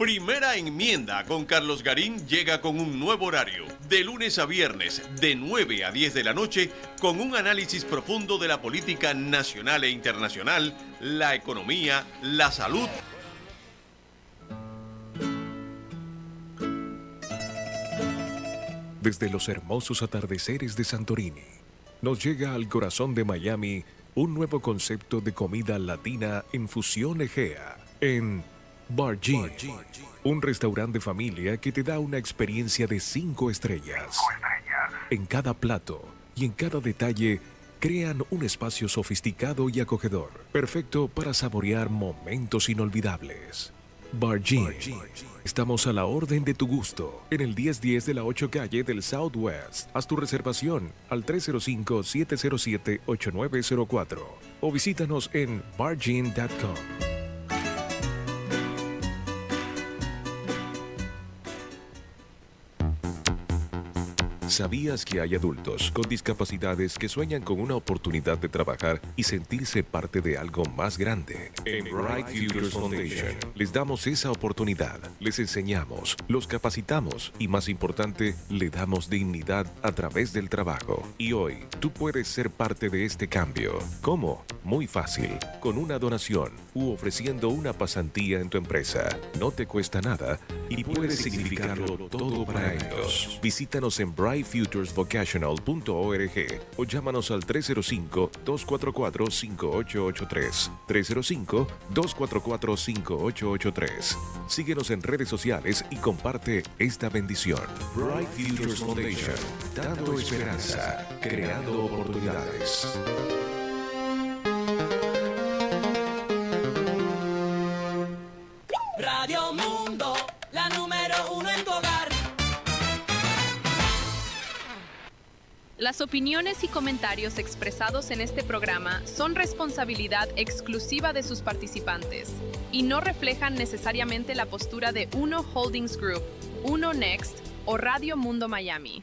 Primera Enmienda con Carlos Garín llega con un nuevo horario, de lunes a viernes, de 9 a 10 de la noche, con un análisis profundo de la política nacional e internacional, la economía, la salud. Desde los hermosos atardeceres de Santorini, nos llega al corazón de Miami un nuevo concepto de comida latina en fusión egea, en Bargin, un restaurante de familia que te da una experiencia de 5 estrellas. En cada plato y en cada detalle crean un espacio sofisticado y acogedor, perfecto para saborear momentos inolvidables. Bargin. Estamos a la orden de tu gusto, en el 1010 de la 8 calle del Southwest. Haz tu reservación al 305-707-8904 o visítanos en bargin.com. ¿Sabías que hay adultos con discapacidades que sueñan con una oportunidad de trabajar y sentirse parte de algo más grande? En Bright Futures Foundation les damos esa oportunidad, les enseñamos, los capacitamos y, más importante, le damos dignidad a través del trabajo. Y hoy, tú puedes ser parte de este cambio. ¿Cómo? Muy fácil, con una donación u ofreciendo una pasantía en tu empresa. No te cuesta nada y puede significarlo todo para ellos. Visítanos en brightfuturesvocational.org o llámanos al 305-244-5883. 305-244-5883. Síguenos en redes sociales y comparte esta bendición. Bright Futures Foundation, dando esperanza, creando oportunidades. Radio Mundo, la número 1 en tu hogar. Las opiniones y comentarios expresados en este programa son responsabilidad exclusiva de sus participantes y no reflejan necesariamente la postura de Uno Holdings Group, Uno Next o Radio Mundo Miami.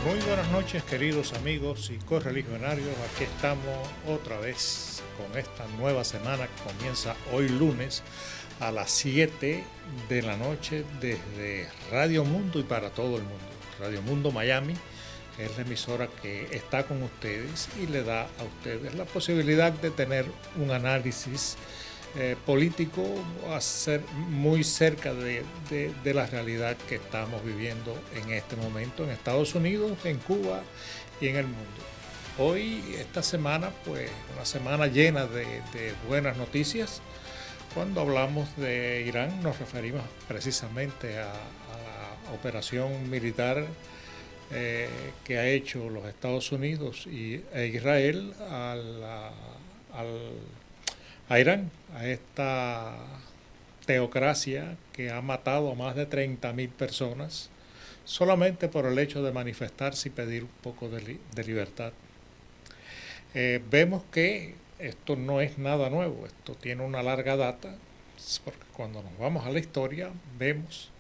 Muy buenas noches, queridos amigos y correligionarios. Aquí estamos otra vez con esta nueva semana que comienza hoy lunes a las 7 de la noche desde Radio Mundo y para todo el mundo. Radio Mundo Miami es la emisora que está con ustedes y le da a ustedes la posibilidad de tener un análisis político a ser muy cerca de la realidad que estamos viviendo en este momento en Estados Unidos, en Cuba y en el mundo. Hoy, esta semana, pues una semana llena de buenas noticias. Cuando hablamos de Irán nos referimos precisamente a la operación militar que ha hecho los Estados Unidos e Israel a Irán, a esta teocracia que ha matado a más de 30.000 personas solamente por el hecho de manifestarse y pedir un poco de libertad. Vemos que esto no es nada nuevo, esto tiene una larga data, porque cuando nos vamos a la historia vemos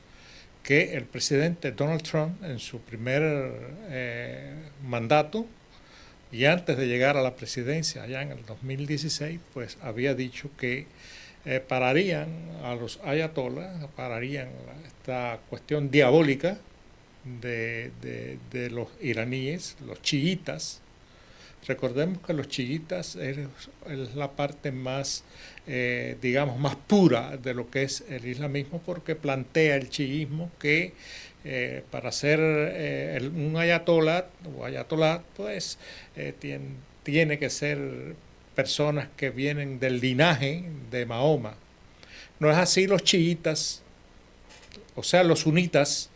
que el presidente Donald Trump en su primer mandato y antes de llegar a la presidencia, allá en el 2016, pues había dicho que pararían a los ayatolás, pararían esta cuestión diabólica de los iraníes, los chiitas. Recordemos que los chiitas es la parte más, digamos, más pura de lo que es el islamismo, porque plantea el chiismo que para ser un ayatolá o ayatolá, pues tiene que ser personas que vienen del linaje de Mahoma. No es así los chiitas, o sea, los sunitas,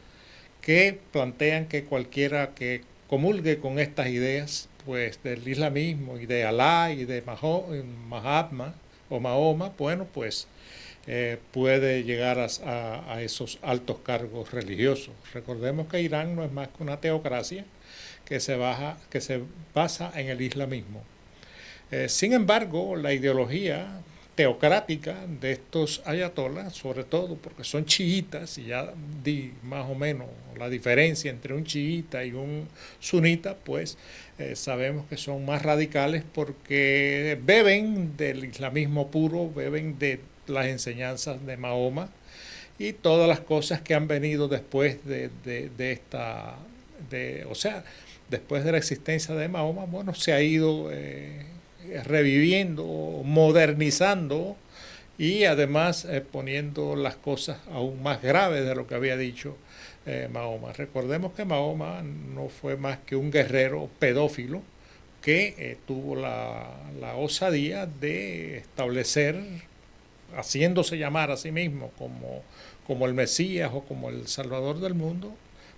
que plantean que cualquiera que comulgue con estas ideas, pues del islamismo y de Alá y de Mahatma o Mahoma, bueno, pues puede llegar a esos altos cargos religiosos. Recordemos que Irán no es más que una teocracia que se basa en el islamismo. Sin embargo, la ideología teocrática de estos ayatolás, sobre todo porque son chiitas, y ya di más o menos la diferencia entre un chiita y un sunita, pues sabemos que son más radicales porque beben del islamismo puro, beben de las enseñanzas de Mahoma y todas las cosas que han venido después después de la existencia de Mahoma. Bueno, se ha ido reviviendo, modernizando y además poniendo las cosas aún más graves de lo que había dicho Mahoma. Recordemos que Mahoma no fue más que un guerrero pedófilo que tuvo la osadía de establecer, haciéndose llamar a sí mismo como el Mesías o como el Salvador del mundo,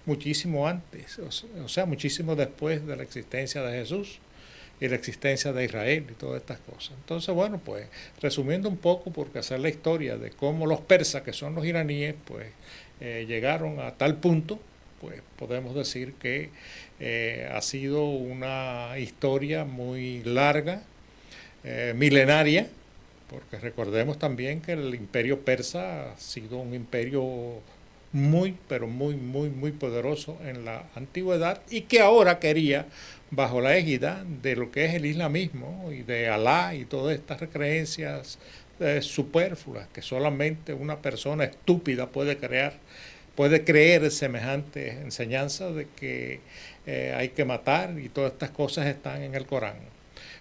muchísimo antes, o sea, muchísimo después de la existencia de Jesús y la existencia de Israel y todas estas cosas. Entonces, bueno, pues resumiendo un poco, porque hacer la historia de cómo los persas, que son los iraníes, pues llegaron a tal punto, pues podemos decir que ha sido una historia muy larga, milenaria, porque recordemos también que el imperio persa ha sido un imperio muy, pero muy, muy, muy poderoso en la antigüedad y que ahora quería, bajo la égida de lo que es el islamismo y de Alá y todas estas creencias superfluas que solamente una persona estúpida puede creer semejante enseñanza de que hay que matar y todas estas cosas están en el Corán.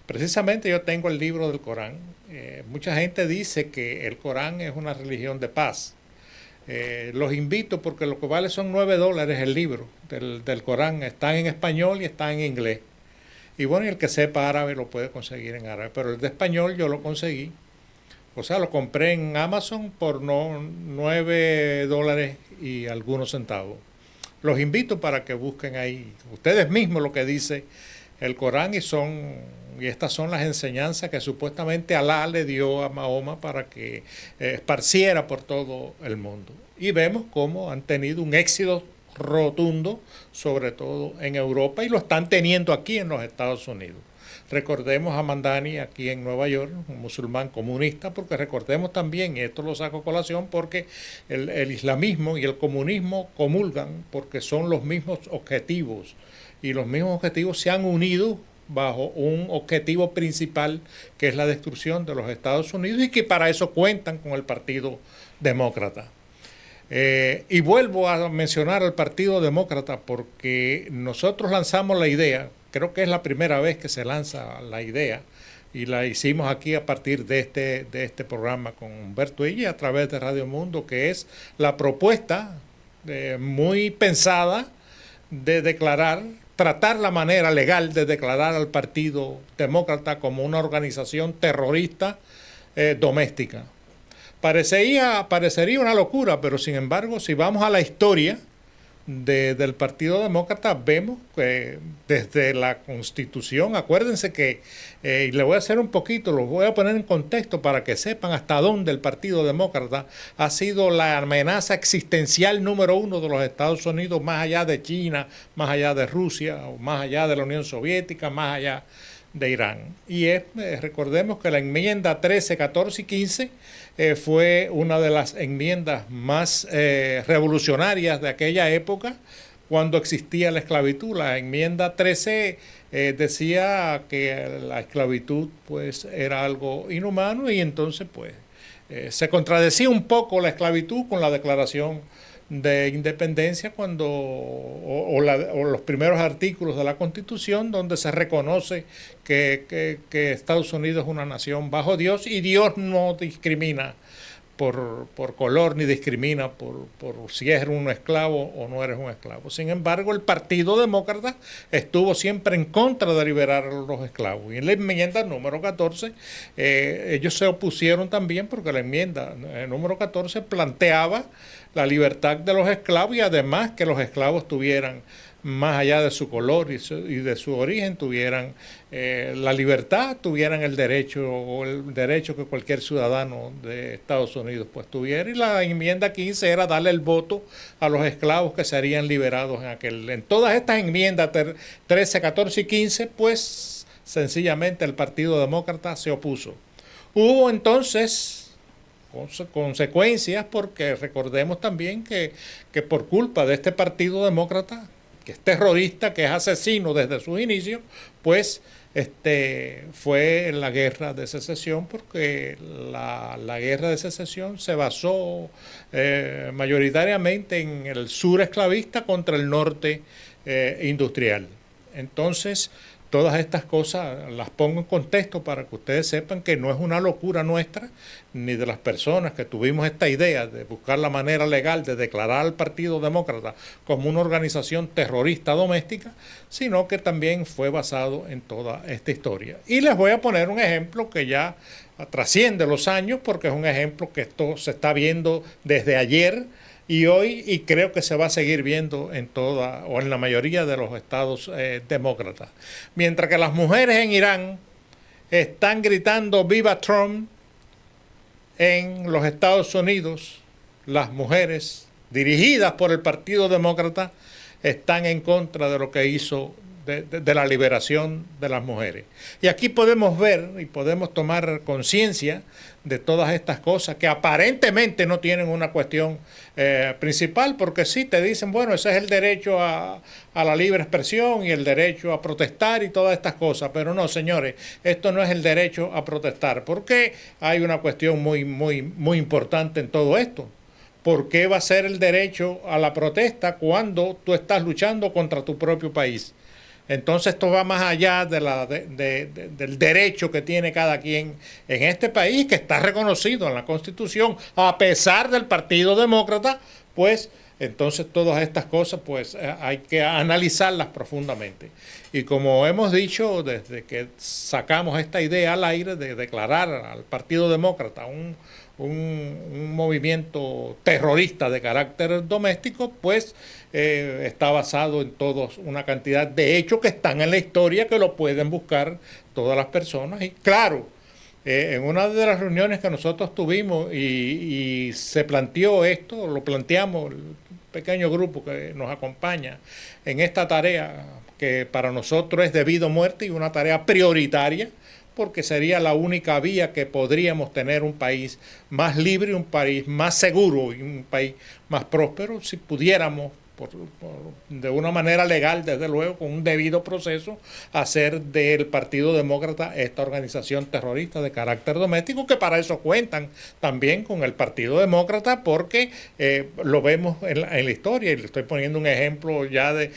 Precisamente yo tengo el libro del Corán. Mucha gente dice que el Corán es una religión de paz. Los invito porque lo que vale son $9 el libro del Corán. Están en español y están en inglés. Y bueno, el que sepa árabe lo puede conseguir en árabe. Pero el de español yo lo conseguí. O sea, lo compré en Amazon por $9 y algunos centavos. Los invito para que busquen ahí ustedes mismos lo que dice el Corán y estas son las enseñanzas que supuestamente Alá le dio a Mahoma para que esparciera por todo el mundo. Y vemos cómo han tenido un éxito rotundo, sobre todo en Europa, y lo están teniendo aquí en los Estados Unidos. Recordemos a Mamdani aquí en Nueva York, un musulmán comunista, porque recordemos también, y esto lo saco a colación, porque el islamismo y el comunismo comulgan porque son los mismos objetivos, y los mismos objetivos se han unido bajo un objetivo principal que es la destrucción de los Estados Unidos y que para eso cuentan con el Partido Demócrata. Y vuelvo a mencionar al Partido Demócrata porque nosotros lanzamos la idea, creo que es la primera vez que se lanza la idea y la hicimos aquí a partir de este programa con Humberto Illa a través de Radio Mundo, que es la propuesta muy pensada de tratar la manera legal de declarar al Partido Demócrata como una organización terrorista doméstica. Parecería una locura, pero sin embargo, si vamos a la historia del Partido Demócrata, vemos que desde la Constitución, acuérdense que, y le voy a hacer un poquito, los voy a poner en contexto para que sepan hasta dónde el Partido Demócrata ha sido la amenaza existencial número 1 de los Estados Unidos, más allá de China, más allá de Rusia, o más allá de la Unión Soviética, más allá de Irán. Y recordemos que la enmienda 13, 14 y 15 fue una de las enmiendas más revolucionarias de aquella época cuando existía la esclavitud. La enmienda 13 decía que la esclavitud pues era algo inhumano y entonces pues se contradecía un poco la esclavitud con la declaración de independencia o los primeros artículos de la Constitución donde se reconoce que Estados Unidos es una nación bajo Dios y Dios no discrimina por color ni discrimina por si eres un esclavo o no eres un esclavo. Sin embargo, el Partido Demócrata estuvo siempre en contra de liberar a los esclavos. Y en la enmienda número 14, ellos se opusieron también porque la enmienda número 14 planteaba la libertad de los esclavos y además que los esclavos tuvieran, más allá de su color y de su origen, tuvieran la libertad, tuvieran el derecho que cualquier ciudadano de Estados Unidos pues tuviera. Y la enmienda 15 era darle el voto a los esclavos que serían liberados en todas estas enmiendas 13, 14 y 15, pues sencillamente el Partido Demócrata se opuso. Hubo entonces consecuencias, porque recordemos también que por culpa de este Partido Demócrata, que es terrorista, que es asesino desde sus inicios, pues fue la guerra de secesión, porque la guerra de secesión se basó mayoritariamente en el sur esclavista contra el norte industrial. Entonces, todas estas cosas las pongo en contexto para que ustedes sepan que no es una locura nuestra, ni de las personas que tuvimos esta idea de buscar la manera legal de declarar al Partido Demócrata como una organización terrorista doméstica, sino que también fue basado en toda esta historia. Y les voy a poner un ejemplo que ya trasciende los años, porque es un ejemplo que esto se está viendo desde ayer y hoy, y creo que se va a seguir viendo en toda o en la mayoría de los estados demócratas. Mientras que las mujeres en Irán están gritando "Viva Trump", en los Estados Unidos las mujeres dirigidas por el Partido Demócrata están en contra de lo que hizo de la liberación de las mujeres. Y aquí podemos ver y podemos tomar conciencia de todas estas cosas que aparentemente no tienen una cuestión principal, porque sí te dicen, bueno, ese es el derecho a la libre expresión y el derecho a protestar y todas estas cosas, pero no, señores, esto no es el derecho a protestar, porque hay una cuestión muy importante en todo esto. ¿Por qué va a ser el derecho a la protesta cuando tú estás luchando contra tu propio país? Entonces esto va más allá del derecho que tiene cada quien en este país, que está reconocido en la Constitución, a pesar del Partido Demócrata, pues entonces todas estas cosas pues hay que analizarlas profundamente. Y como hemos dicho desde que sacamos esta idea al aire de declarar al Partido Demócrata un movimiento terrorista de carácter doméstico, pues está basado en todos una cantidad de hechos que están en la historia, que lo pueden buscar todas las personas. Y claro, en una de las reuniones que nosotros tuvimos y se planteó esto, lo planteamos, el pequeño grupo que nos acompaña en esta tarea, que para nosotros es de vida o muerte y una tarea prioritaria, porque sería la única vía que podríamos tener un país más libre, un país más seguro y un país más próspero, si pudiéramos, de una manera legal, desde luego, con un debido proceso, hacer del Partido Demócrata esta organización terrorista de carácter doméstico, que para eso cuentan también con el Partido Demócrata, porque lo vemos en la historia, y le estoy poniendo un ejemplo ya de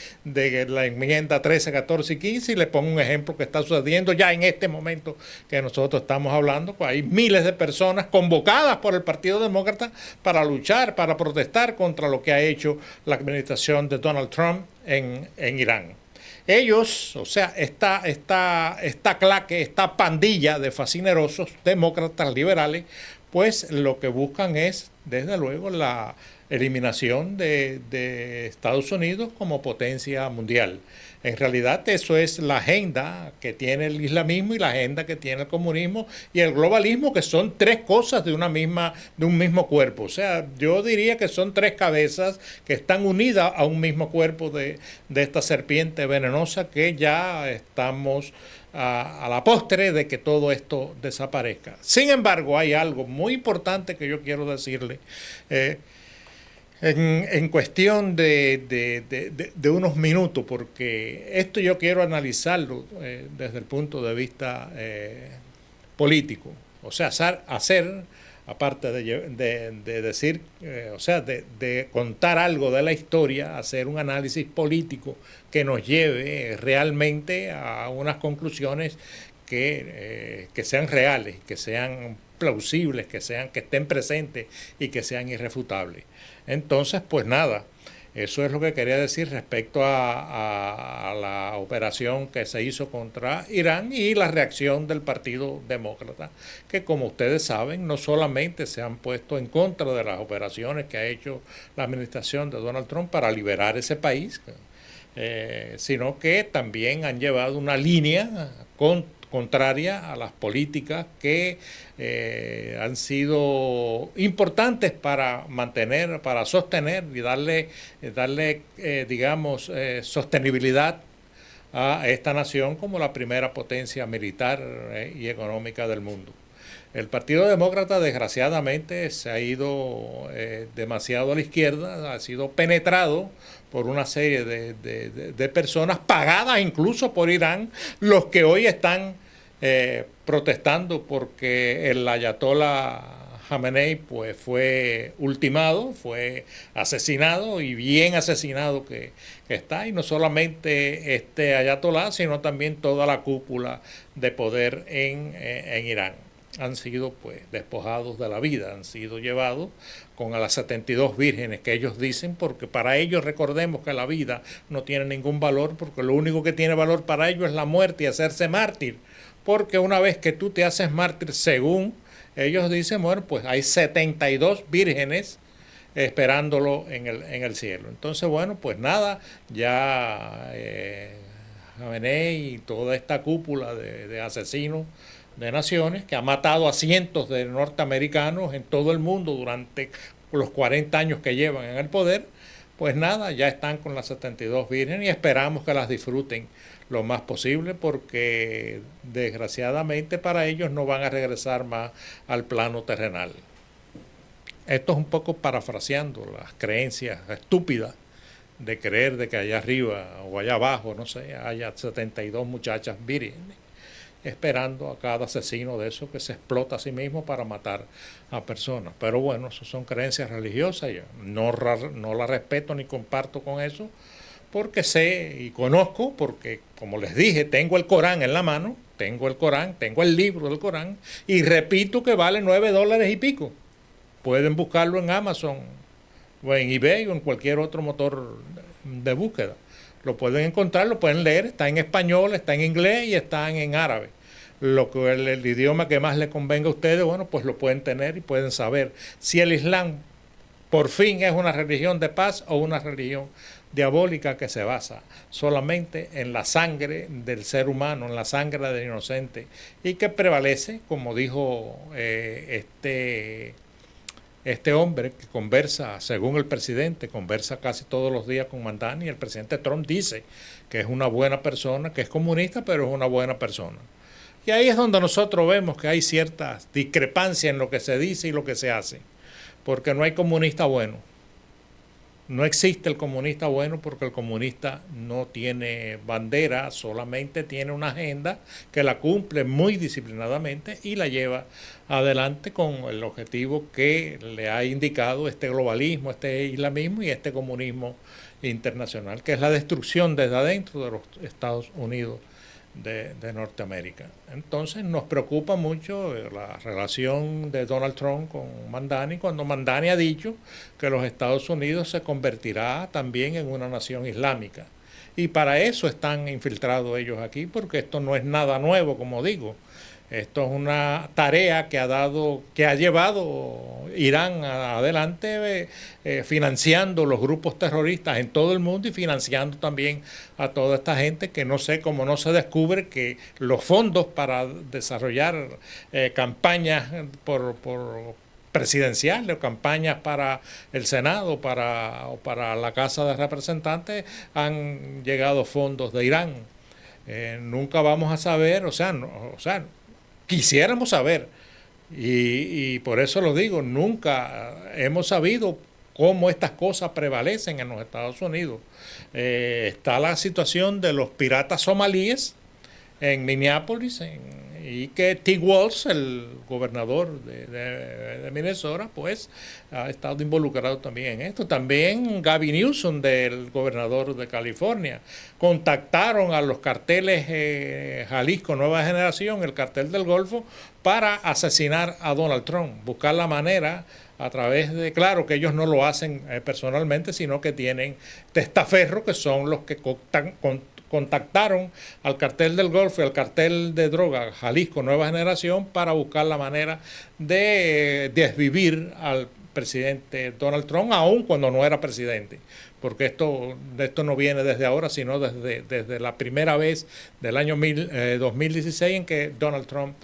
la enmienda 13, 14 y 15, y le pongo un ejemplo que está sucediendo ya en este momento que nosotros estamos hablando. Pues hay miles de personas convocadas por el Partido Demócrata para luchar, para protestar contra lo que ha hecho la administración de Donald Trump en Irán. Ellos, o sea, esta claque, esta pandilla de fascinerosos demócratas liberales, pues lo que buscan es, desde luego, la eliminación de Estados Unidos como potencia mundial. En realidad eso es la agenda que tiene el islamismo y la agenda que tiene el comunismo y el globalismo, que son tres cosas de un mismo cuerpo. O sea, yo diría que son tres cabezas que están unidas a un mismo cuerpo de esta serpiente venenosa, que ya estamos a la postre de que todo esto desaparezca. Sin embargo, hay algo muy importante que yo quiero decirle. En cuestión de unos minutos, porque esto yo quiero analizarlo desde el punto de vista político. O sea, hacer aparte de decir, o sea, de contar algo de la historia, hacer un análisis político que nos lleve realmente a unas conclusiones que sean reales, que sean plausibles, que estén presentes y que sean irrefutables. Entonces, pues nada, eso es lo que quería decir respecto a la operación que se hizo contra Irán y la reacción del Partido Demócrata, que como ustedes saben, no solamente se han puesto en contra de las operaciones que ha hecho la administración de Donald Trump para liberar ese país, sino que también han llevado una línea contraria a las políticas que han sido importantes para mantener, para sostener y darle digamos, sostenibilidad a esta nación como la primera potencia militar y económica del mundo. El Partido Demócrata, desgraciadamente, se ha ido demasiado a la izquierda, ha sido penetrado por una serie de personas pagadas incluso por Irán, los que hoy están protestando porque el ayatollah Jamenei pues fue ultimado, fue asesinado, y bien asesinado que está, y no solamente este ayatolá, sino también toda la cúpula de poder en Irán. Han sido pues despojados de la vida, han sido llevados con a las 72 vírgenes que ellos dicen, porque para ellos, recordemos que la vida no tiene ningún valor, porque lo único que tiene valor para ellos es la muerte y hacerse mártir, porque una vez que tú te haces mártir, según ellos dicen, bueno, pues hay 72 vírgenes esperándolo en el cielo. Entonces, bueno, pues nada, ya Jamenei y toda esta cúpula de asesinos de naciones que ha matado a cientos de norteamericanos en todo el mundo durante los 40 años que llevan en el poder, pues nada, ya están con las 72 vírgenes y esperamos que las disfruten lo más posible, porque desgraciadamente para ellos no van a regresar más al plano terrenal. Esto es un poco parafraseando las creencias estúpidas de creer de que allá arriba o allá abajo, no sé, haya 72 muchachas vírgenes esperando a cada asesino de esos que se explota a sí mismo para matar a personas. Pero bueno, eso son creencias religiosas, yo no las respeto ni comparto con eso, porque sé y conozco, porque como les dije, tengo el Corán en la mano, tengo el Corán, tengo el libro del Corán, y repito que vale $9 y pico. Pueden buscarlo en Amazon o en eBay o en cualquier otro motor de búsqueda. Lo pueden encontrar, lo pueden leer, está en español, está en inglés y está en árabe. Lo que el idioma que más les convenga a ustedes, bueno, pues lo pueden tener y pueden saber si el Islam por fin es una religión de paz o una religión diabólica que se basa solamente en la sangre del ser humano, en la sangre del inocente, y que prevalece, como dijo este hombre que conversa, según el presidente, conversa casi todos los días con Mandani, y el presidente Trump dice que es una buena persona, que es comunista, pero es una buena persona. Y ahí es donde nosotros vemos que hay cierta discrepancia en lo que se dice y lo que se hace, porque no hay comunista bueno. No existe el comunista bueno, porque el comunista no tiene bandera, solamente tiene una agenda que la cumple muy disciplinadamente y la lleva adelante con el objetivo que le ha indicado este globalismo, este islamismo y este comunismo internacional, que es la destrucción desde adentro de los Estados Unidos de Norteamérica. Entonces nos preocupa mucho la relación de Donald Trump con Mandani, cuando Mandani ha dicho que los Estados Unidos se convertirá también en una nación islámica. Y para eso están infiltrados ellos aquí, porque esto no es nada nuevo, como digo. Esto es una tarea que ha llevado Irán adelante, financiando los grupos terroristas en todo el mundo y financiando también a toda esta gente que no sé cómo no se descubre que los fondos para desarrollar campañas por presidenciales o campañas para el Senado o para la Casa de Representantes han llegado fondos de Irán. Nunca vamos a saber, quisiéramos saber, y por eso lo digo, nunca hemos sabido cómo estas cosas prevalecen en los Estados Unidos. Está la situación de los piratas somalíes en Minneapolis, y que Tim Walz, el gobernador de Minnesota, pues ha estado involucrado también en esto. También Gavin Newsom, del gobernador de California, contactaron a los carteles Jalisco Nueva Generación, el cartel del Golfo, para asesinar a Donald Trump, buscar la manera a través de, claro que ellos no lo hacen personalmente, sino que tienen testaferros que son los que contactaron al cartel del Golfo y al cartel de droga Jalisco Nueva Generación para buscar la manera de desvivir al presidente Donald Trump, aún cuando no era presidente, porque esto no viene desde ahora, sino desde la primera vez del año 2016 en que Donald Trump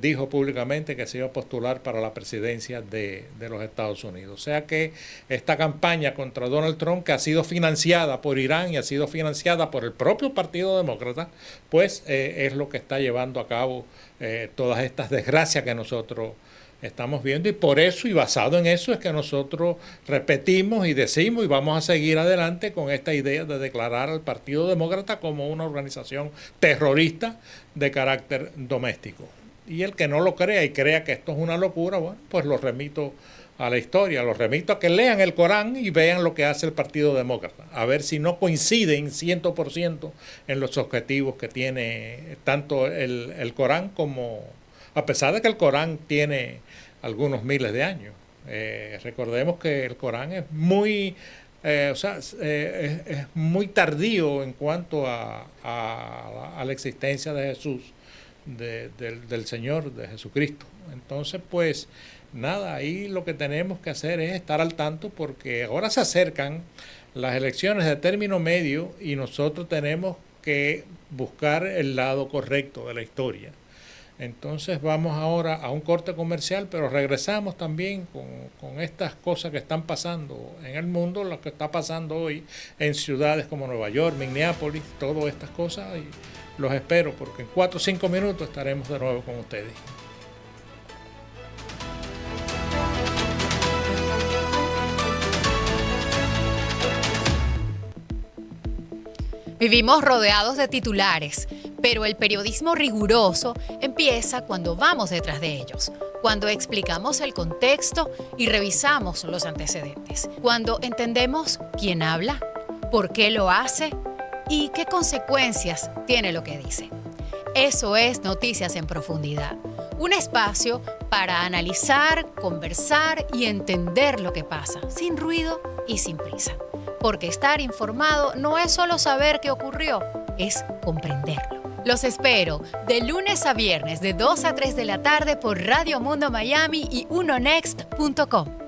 dijo públicamente que se iba a postular para la presidencia de los Estados Unidos. O sea que esta campaña contra Donald Trump, que ha sido financiada por Irán y ha sido financiada por el propio Partido Demócrata, pues es lo que está llevando a cabo todas estas desgracias que nosotros estamos viendo, y por eso y basado en eso es que nosotros repetimos y decimos y vamos a seguir adelante con esta idea de declarar al Partido Demócrata como una organización terrorista de carácter doméstico. Y el que no lo crea y crea que esto es una locura, bueno, pues lo remito a la historia, los remito a que lean el Corán y vean lo que hace el Partido Demócrata, a ver si no coinciden 100% en los objetivos que tiene tanto el Corán como, a pesar de que el Corán tiene algunos miles de años. Recordemos que el Corán es muy, es muy tardío en cuanto a la existencia de Jesús, del Señor, de Jesucristo. Entonces, pues, nada, ahí lo que tenemos que hacer es estar al tanto, porque ahora se acercan las elecciones de término medio y nosotros tenemos que buscar el lado correcto de la historia. Entonces vamos ahora a un corte comercial, pero regresamos también con estas cosas que están pasando en el mundo, lo que está pasando hoy en ciudades como Nueva York, Minneapolis, todas estas cosas, y los espero porque en 4 o 5 minutos estaremos de nuevo con ustedes. Vivimos rodeados de titulares, pero el periodismo riguroso empieza cuando vamos detrás de ellos, cuando explicamos el contexto y revisamos los antecedentes, cuando entendemos quién habla, por qué lo hace y qué consecuencias tiene lo que dice. Eso es Noticias en Profundidad, un espacio para analizar, conversar y entender lo que pasa, sin ruido y sin prisa. Porque estar informado no es solo saber qué ocurrió, es comprenderlo. Los espero de lunes a viernes de 2 a 3 de la tarde por Radio Mundo Miami y unonext.com.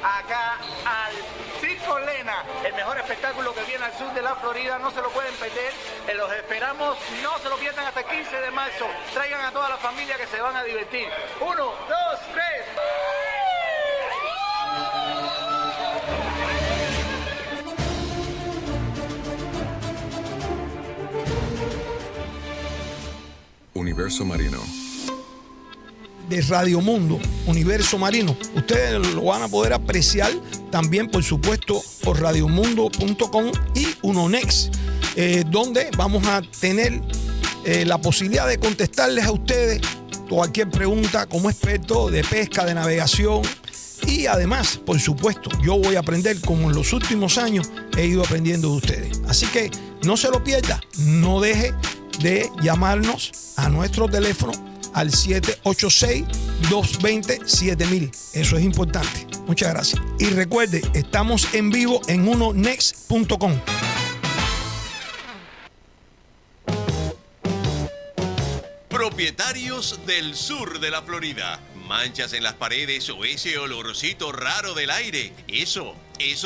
Acá al Circo Lena, el mejor espectáculo que viene al sur de la Florida, no se lo pueden perder, los esperamos, no se lo pierdan hasta el 15 de marzo, traigan a toda la familia que se van a divertir. 1, 2, 3. Universo Marino. De Radio Mundo, Universo Marino. Ustedes lo van a poder apreciar también, por supuesto, por radiomundo.com y Unonext, donde vamos a tener la posibilidad de contestarles a ustedes cualquier pregunta como experto de pesca, de navegación. Y además, por supuesto, yo voy a aprender como en los últimos años he ido aprendiendo de ustedes. Así que no se lo pierda, no deje de llamarnos a nuestro teléfono al 786-220-7000. Eso es importante. Muchas gracias. Y recuerde, estamos en vivo en unonext.com. Propietarios del sur de la Florida. Manchas en las paredes o ese olorcito raro del aire. Eso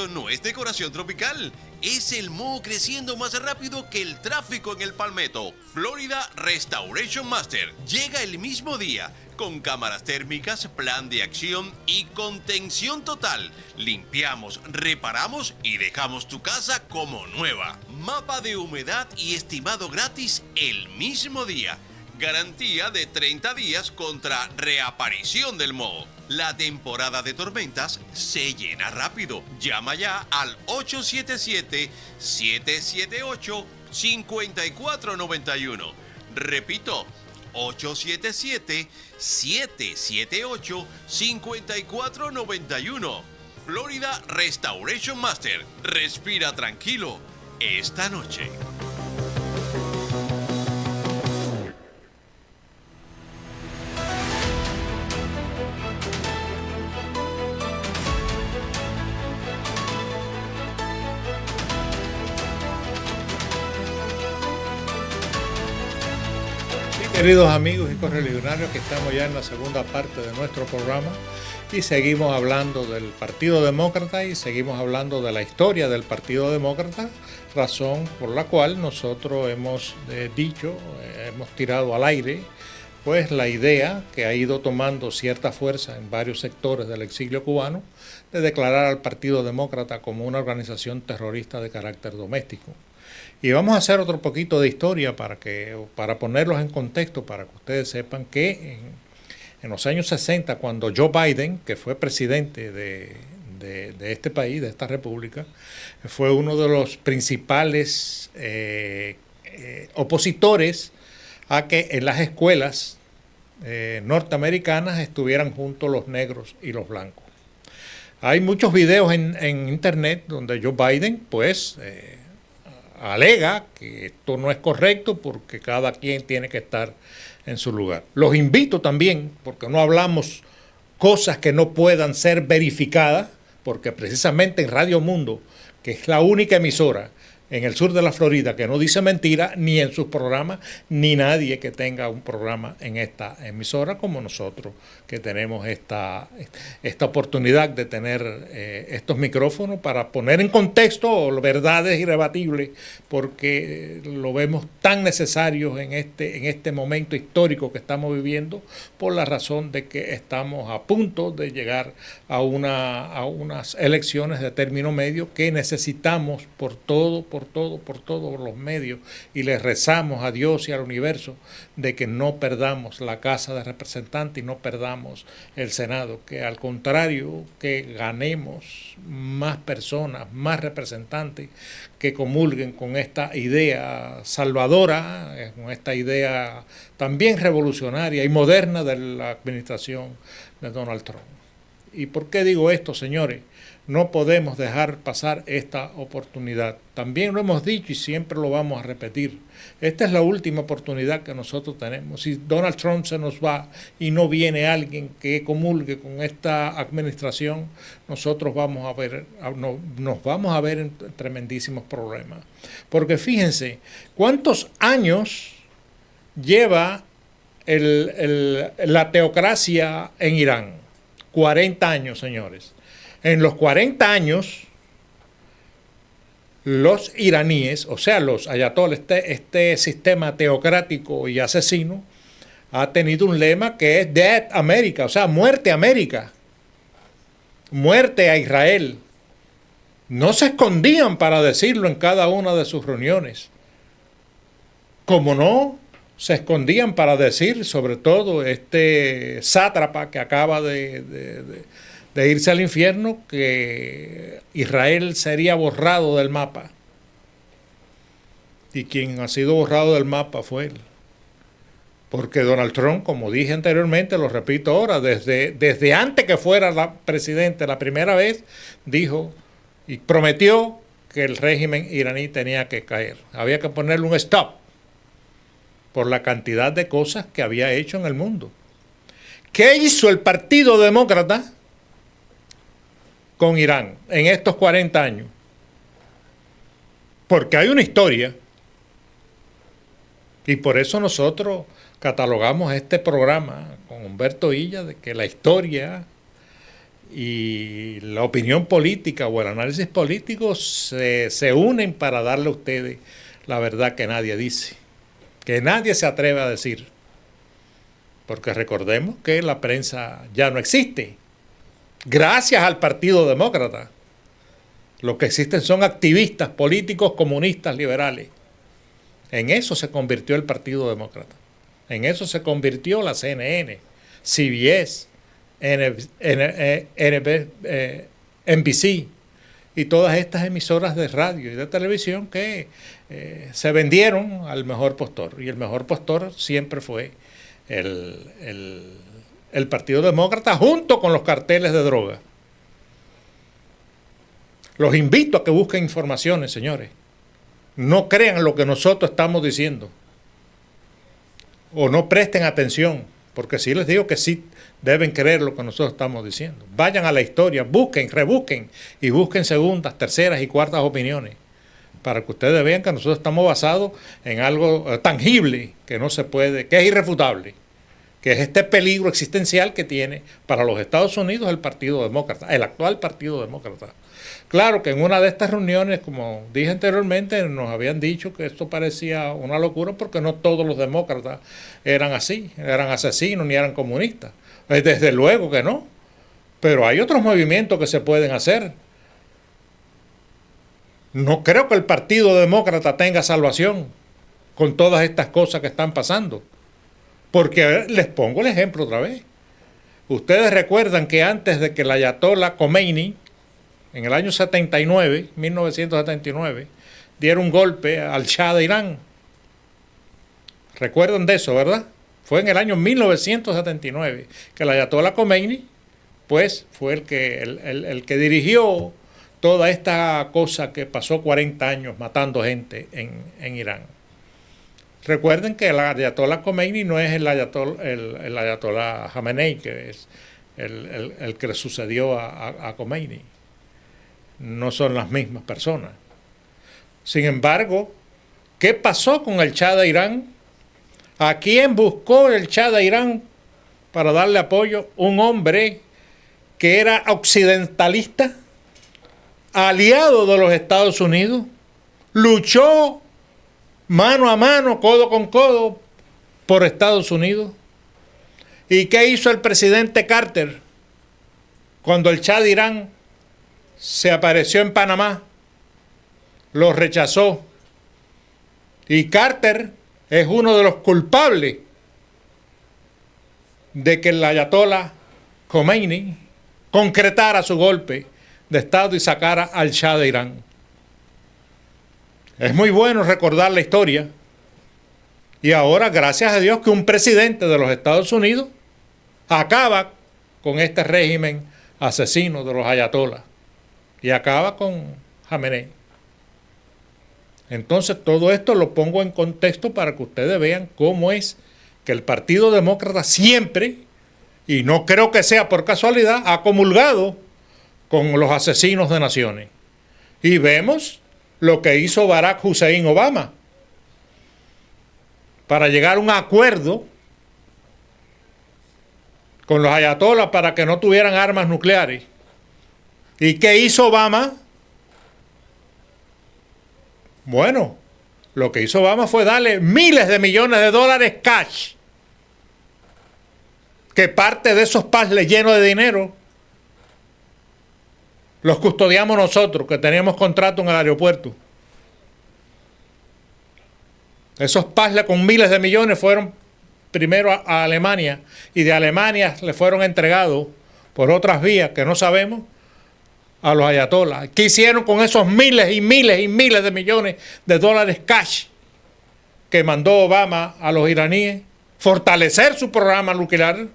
no es decoración tropical. Es el moho creciendo más rápido que el tráfico en el Palmetto. Florida Restoration Master llega el mismo día con cámaras térmicas, plan de acción y contención total. Limpiamos, reparamos y dejamos tu casa como nueva. Mapa de humedad y estimado gratis el mismo día. Garantía de 30 días contra reaparición del moho. La temporada de tormentas se llena rápido. Llama ya al 877-778-5491. Repito, 877-778-5491. Florida Restoration Master. Respira tranquilo esta noche. Queridos amigos y correligionarios, que estamos ya en la segunda parte de nuestro programa y seguimos hablando del Partido Demócrata y seguimos hablando de la historia del Partido Demócrata, razón por la cual nosotros hemos hemos tirado al aire pues la idea que ha ido tomando cierta fuerza en varios sectores del exilio cubano de declarar al Partido Demócrata como una organización terrorista de carácter doméstico. Y vamos a hacer otro poquito de historia para ponerlos en contexto, para que ustedes sepan que en los años 60, cuando Joe Biden, que fue presidente de este país, de esta república, fue uno de los principales opositores a que en las escuelas norteamericanas estuvieran juntos los negros y los blancos. Hay muchos videos en internet donde Joe Biden, pues, alega que esto no es correcto porque cada quien tiene que estar en su lugar. Los invito también, porque no hablamos cosas que no puedan ser verificadas, porque precisamente en Radio Mundo, que es la única emisora en el sur de la Florida que no dice mentira, ni en sus programas, ni nadie que tenga un programa en esta emisora como nosotros, que tenemos esta oportunidad de tener estos micrófonos para poner en contexto verdades irrebatibles, porque lo vemos tan necesarios en este momento histórico que estamos viviendo, por la razón de que estamos a punto de llegar a unas elecciones de término medio que necesitamos por todos los medios, y le rezamos a Dios y al universo de que no perdamos la Casa de Representantes y no perdamos el Senado, que al contrario, que ganemos más personas, más representantes que comulguen con esta idea salvadora, con esta idea también revolucionaria y moderna de la administración de Donald Trump. ¿Y por qué digo esto, señores? No podemos dejar pasar esta oportunidad. También lo hemos dicho y siempre lo vamos a repetir. Esta es la última oportunidad que nosotros tenemos. Si Donald Trump se nos va y no viene alguien que comulgue con esta administración, nosotros nos vamos a ver en tremendísimos problemas. Porque fíjense, ¿cuántos años lleva la teocracia en Irán? 40 años, señores. En los 40 años, los iraníes, o sea, los ayatolás, este sistema teocrático y asesino, ha tenido un lema que es Death America, o sea, muerte a América, muerte a Israel. No se escondían para decirlo en cada una de sus reuniones. Como no se escondían para decir, sobre todo este sátrapa que acaba de irse al infierno, que Israel sería borrado del mapa. Y quien ha sido borrado del mapa fue él. Porque Donald Trump, como dije anteriormente, lo repito ahora, desde antes que fuera presidente la primera vez, dijo y prometió que el régimen iraní tenía que caer. Había que ponerle un stop por la cantidad de cosas que había hecho en el mundo. ¿Qué hizo el Partido Demócrata con Irán en estos 40 años? Porque hay una historia, y por eso nosotros catalogamos este programa con Humberto Illa de que la historia y la opinión política o el análisis político se unen para darle a ustedes la verdad que nadie dice, que nadie se atreve a decir, porque recordemos que la prensa ya no existe. Gracias al Partido Demócrata, lo que existen son activistas políticos comunistas liberales. En eso se convirtió el Partido Demócrata. En eso se convirtió la CNN, CBS, NBC y todas estas emisoras de radio y de televisión que se vendieron al mejor postor. Y el mejor postor siempre fue el Partido Demócrata, junto con los carteles de droga. Los invito a que busquen informaciones, señores. No crean lo que nosotros estamos diciendo. O no presten atención, porque sí les digo que sí deben creer lo que nosotros estamos diciendo. Vayan a la historia, busquen, rebusquen y busquen segundas, terceras y cuartas opiniones para que ustedes vean que nosotros estamos basados en algo tangible, que no se puede, que es irrefutable, que es este peligro existencial que tiene para los Estados Unidos el Partido Demócrata, el actual Partido Demócrata. Claro que en una de estas reuniones, como dije anteriormente, nos habían dicho que esto parecía una locura porque no todos los demócratas eran así, eran asesinos ni eran comunistas. Desde luego que no, pero hay otros movimientos que se pueden hacer. No creo que el Partido Demócrata tenga salvación con todas estas cosas que están pasando. Porque les pongo el ejemplo otra vez. Ustedes recuerdan que antes de que el ayatollah Khomeini, en el año 79, 1979, diera un golpe al Shah de Irán. ¿Recuerdan de eso, verdad? Fue en el año 1979 que el ayatollah Khomeini, pues, fue el que dirigió toda esta cosa que pasó 40 años matando gente en Irán. Recuerden que el ayatollah Khomeini no es el ayatollah Khamenei, que es el que le sucedió a Khomeini. No son las mismas personas. Sin embargo, ¿qué pasó con el Shah de Irán? ¿A quién buscó el Shah de Irán para darle apoyo? Un hombre que era occidentalista, aliado de los Estados Unidos, luchó mano a mano, codo con codo, por Estados Unidos. ¿Y qué hizo el presidente Carter cuando el Shah de Irán se apareció en Panamá? Lo rechazó. Y Carter es uno de los culpables de que el ayatollah Khomeini concretara su golpe de Estado y sacara al Shah de Irán. Es muy bueno recordar la historia. Y ahora, gracias a Dios, que un presidente de los Estados Unidos acaba con este régimen asesino de los ayatolás y acaba con Khamenei. Entonces, todo esto lo pongo en contexto para que ustedes vean cómo es que el Partido Demócrata siempre, y no creo que sea por casualidad, ha comulgado con los asesinos de naciones. Y vemos lo que hizo Barack Hussein Obama para llegar a un acuerdo con los ayatolás para que no tuvieran armas nucleares. ¿Y qué hizo Obama? Bueno, lo que hizo Obama fue darle miles de millones de dólares cash, que parte de esos puzzles llenos de dinero los custodiamos nosotros, que teníamos contrato en el aeropuerto. Esos puzzles con miles de millones fueron primero a Alemania, y de Alemania le fueron entregados por otras vías que no sabemos a los ayatolás. ¿Qué hicieron con esos miles y miles y miles de millones de dólares cash que mandó Obama a los iraníes? Fortalecer su programa nuclear,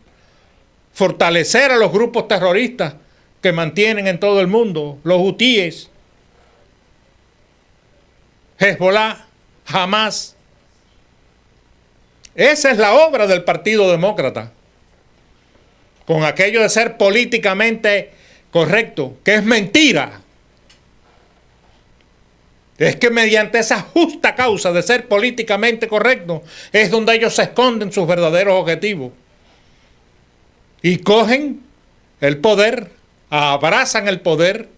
fortalecer a los grupos terroristas que mantienen en todo el mundo, los hutíes, Hezbollah, Hamas. Esa es la obra del Partido Demócrata, con aquello de ser políticamente correcto, que es mentira. Es que mediante esa justa causa de ser políticamente correcto es donde ellos se esconden sus verdaderos objetivos. Y cogen el poder, abrazan el poder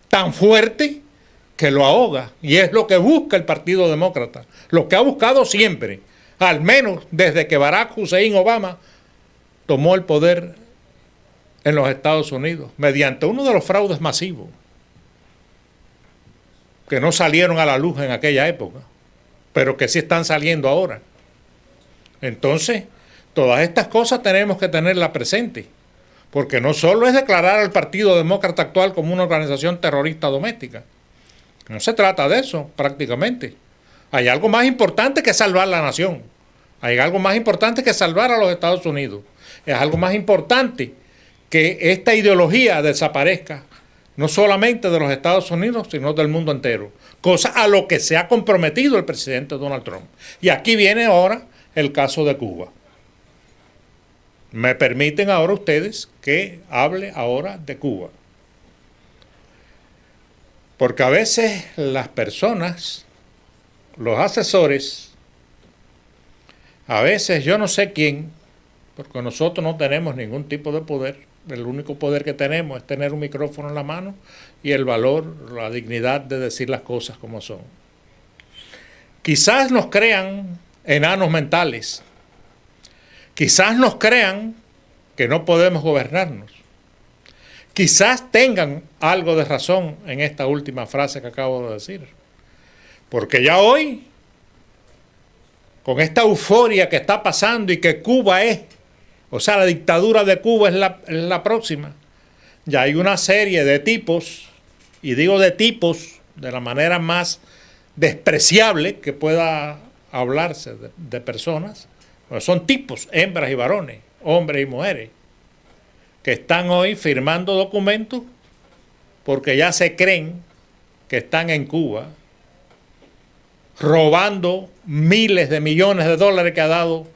tan fuerte que lo ahoga. Y es lo que busca el Partido Demócrata, lo que ha buscado siempre, al menos desde que Barack Hussein Obama tomó el poder en los Estados Unidos, mediante uno de los fraudes masivos que no salieron a la luz en aquella época, pero que sí están saliendo ahora. Entonces, todas estas cosas tenemos que tenerlas presentes, porque no solo es declarar al Partido Demócrata actual como una organización terrorista doméstica. No se trata de eso, prácticamente. Hay algo más importante que salvar la nación. Hay algo más importante que salvar a los Estados Unidos. Es algo más importante que esta ideología desaparezca no solamente de los Estados Unidos, sino del mundo entero, cosa a lo que se ha comprometido el presidente Donald Trump. Y aquí viene ahora el caso de Cuba. Me permiten ahora ustedes que hable ahora de Cuba. Porque a veces las personas, los asesores, a veces yo no sé quién, porque nosotros no tenemos ningún tipo de poder. El único poder que tenemos es tener un micrófono en la mano y el valor, la dignidad de decir las cosas como son. Quizás nos crean enanos mentales. Quizás nos crean que no podemos gobernarnos. Quizás tengan algo de razón en esta última frase que acabo de decir. Porque ya hoy, con esta euforia que está pasando y que Cuba es, o sea, la dictadura de Cuba es la próxima, ya hay una serie de tipos, y digo de tipos de la manera más despreciable que pueda hablarse de personas, bueno, son tipos, hembras y varones, hombres y mujeres, que están hoy firmando documentos porque ya se creen que están en Cuba robando miles de millones de dólares que ha dado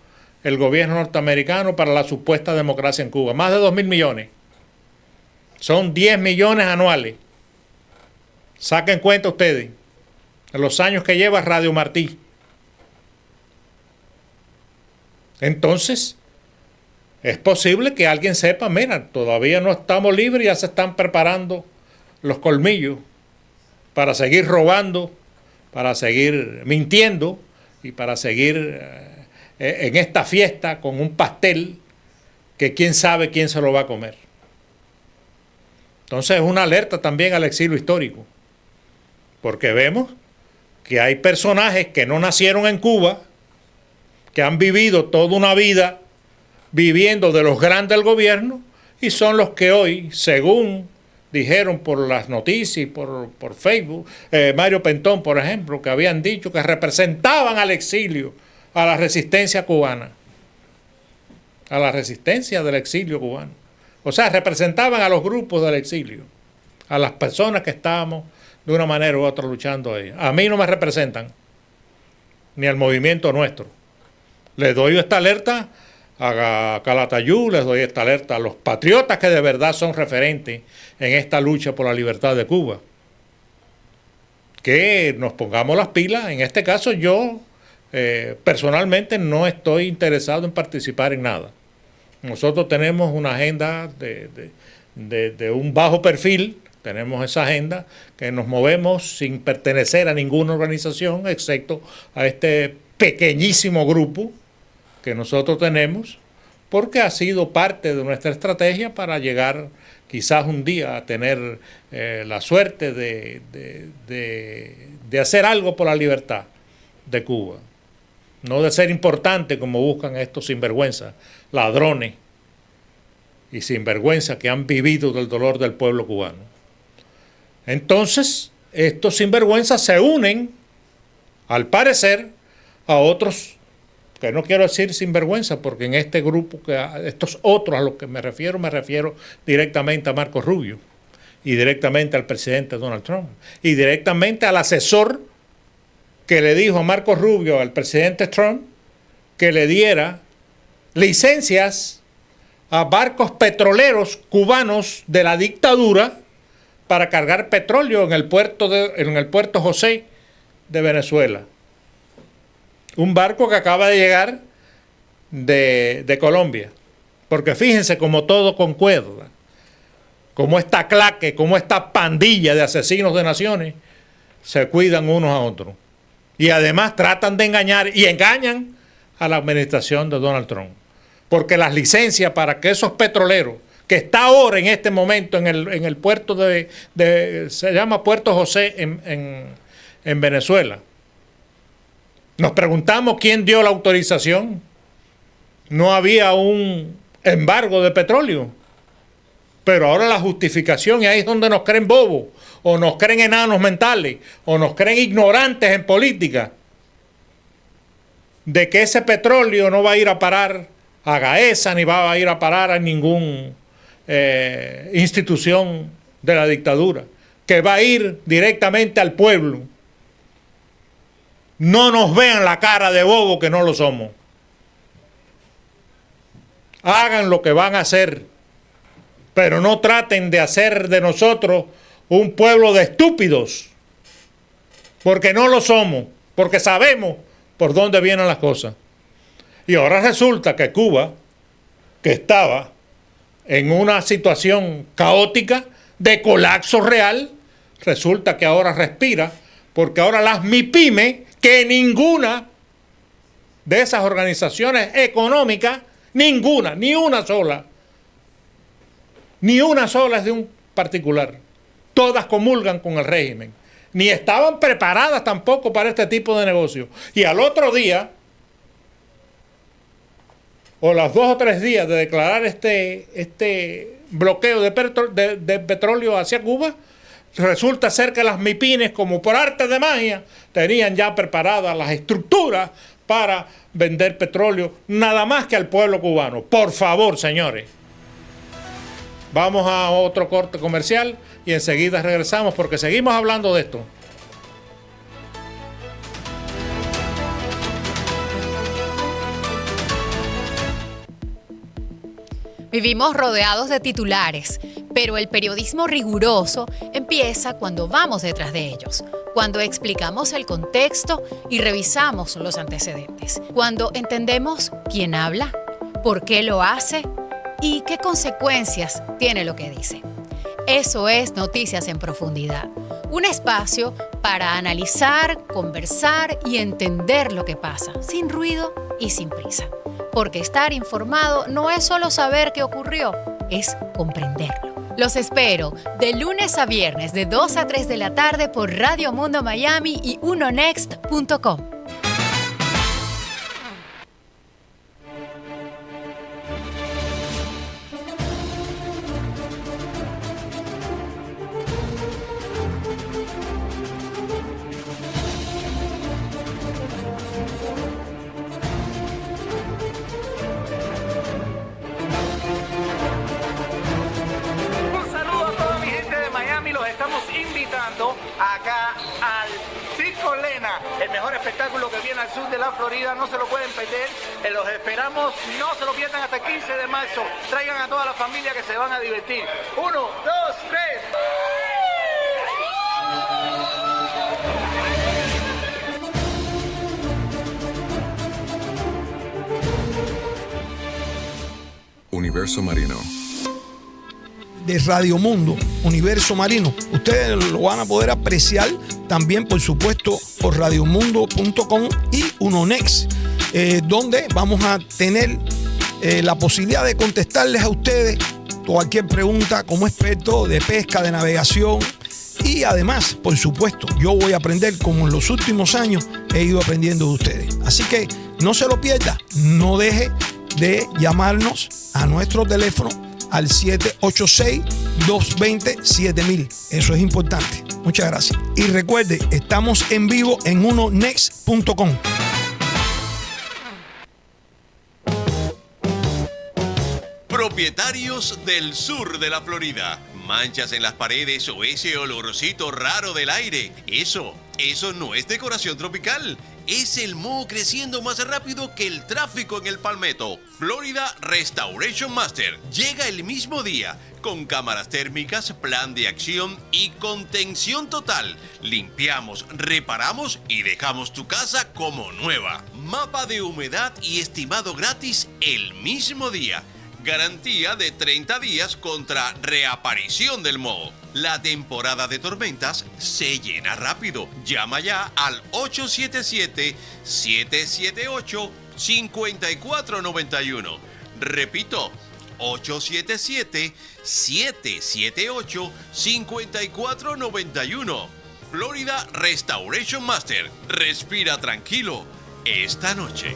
el gobierno norteamericano para la supuesta democracia en Cuba. Más de 2.000 millones. Son 10 millones anuales. Saquen cuenta ustedes en los años que lleva Radio Martí. Entonces, es posible que alguien sepa, mira, todavía no estamos libres, ya se están preparando los colmillos para seguir robando, para seguir mintiendo y para seguir en esta fiesta con un pastel que quién sabe quién se lo va a comer. Entonces es una alerta también al exilio histórico, porque vemos que hay personajes que no nacieron en Cuba, que han vivido toda una vida viviendo de los grandes del gobierno y son los que hoy, según dijeron por las noticias, por Facebook, Mario Pentón, por ejemplo, que habían dicho que representaban al exilio, a la resistencia cubana, a la resistencia del exilio cubano. O sea, representaban a los grupos del exilio, a las personas que estábamos de una manera u otra luchando ahí. A mí no me representan, ni al movimiento nuestro. Les doy esta alerta a Calatayud, les doy esta alerta a los patriotas que de verdad son referentes en esta lucha por la libertad de Cuba. Que nos pongamos las pilas. En este caso yo personalmente no estoy interesado en participar en nada. Nosotros tenemos una agenda de un bajo perfil, tenemos esa agenda que nos movemos sin pertenecer a ninguna organización, excepto a este pequeñísimo grupo que nosotros tenemos, porque ha sido parte de nuestra estrategia para llegar quizás un día a tener la suerte de hacer algo por la libertad de Cuba. No de ser importante como buscan estos sinvergüenzas, ladrones y sinvergüenzas que han vivido del dolor del pueblo cubano. Entonces, estos sinvergüenzas se unen, al parecer, a otros, que no quiero decir sinvergüenza, porque en este grupo, estos otros a los que me refiero directamente a Marco Rubio, y directamente al presidente Donald Trump, y directamente al asesor que le dijo a Marco Rubio, al presidente Trump, que le diera licencias a barcos petroleros cubanos de la dictadura para cargar petróleo en el puerto José de Venezuela. Un barco que acaba de llegar de Colombia. Porque fíjense como todo concuerda, como esta claque, como esta pandilla de asesinos de naciones se cuidan unos a otros. Y además tratan de engañar y engañan a la administración de Donald Trump. Porque las licencias para que esos petroleros, que está ahora en este momento en el puerto se llama Puerto José en Venezuela. Nos preguntamos quién dio la autorización. No había un embargo de petróleo. Pero ahora la justificación, y ahí es donde nos creen bobos, o nos creen enanos mentales, o nos creen ignorantes en política, de que ese petróleo no va a ir a parar a Gaesa, ni va a ir a parar a ninguna institución de la dictadura, que va a ir directamente al pueblo. No nos vean la cara de bobo que no lo somos. Hagan lo que van a hacer, pero no traten de hacer de nosotros un pueblo de estúpidos, porque no lo somos, porque sabemos por dónde vienen las cosas. Y ahora resulta que Cuba, que estaba en una situación caótica de colapso real, resulta que ahora respira, porque ahora las MIPYME, que ninguna de esas organizaciones económicas, ninguna, ni una sola es de un particular, todas comulgan con el régimen, ni estaban preparadas tampoco para este tipo de negocio. Y al otro día, o los 2 o 3 días de declarar este bloqueo de petróleo hacia Cuba, resulta ser que las MIPYMES, como por arte de magia, tenían ya preparadas las estructuras para vender petróleo nada más que al pueblo cubano. Por favor, señores. Vamos a otro corte comercial y enseguida regresamos porque seguimos hablando de esto. Vivimos rodeados de titulares, pero el periodismo riguroso empieza cuando vamos detrás de ellos, cuando explicamos el contexto y revisamos los antecedentes, cuando entendemos quién habla, por qué lo hace y qué consecuencias tiene lo que dice. Eso es Noticias en Profundidad, un espacio para analizar, conversar y entender lo que pasa, sin ruido y sin prisa. Porque estar informado no es solo saber qué ocurrió, es comprenderlo. Los espero de lunes a viernes de 2 a 3 de la tarde por Radio Mundo Miami y unonext.com. Acá al Circo Lena, el mejor espectáculo que viene al sur de la Florida, no se lo pueden perder, los esperamos, no se lo pierdan hasta el 15 de marzo, traigan a toda la familia que se van a divertir. 1, 2, 3. Universo Marino. De Radio Mundo, Universo Marino. Ustedes lo van a poder apreciar también, por supuesto, por radiomundo.com y unonext, donde vamos a tener la posibilidad de contestarles a ustedes cualquier pregunta como experto de pesca, de navegación. Y además, por supuesto, yo voy a aprender como en los últimos años he ido aprendiendo de ustedes. Así que no se lo pierda, no deje de llamarnos a nuestro teléfono al 786-220-7000. Eso es importante. Muchas gracias. Y recuerde, estamos en vivo en unonext.com. Propietarios del sur de la Florida. Manchas en las paredes o ese olorcito raro del aire. Eso no es decoración tropical. Es el moho creciendo más rápido que el tráfico en el Palmetto. Florida Restoration Master llega el mismo día con cámaras térmicas, plan de acción y contención total. Limpiamos, reparamos y dejamos tu casa como nueva. Mapa de humedad y estimado gratis el mismo día. Garantía de 30 días contra reaparición del moho. La temporada de tormentas se llena rápido. Llama ya al 877-778-5491. Repito, 877-778-5491. Florida Restoration Master. Respira tranquilo esta noche.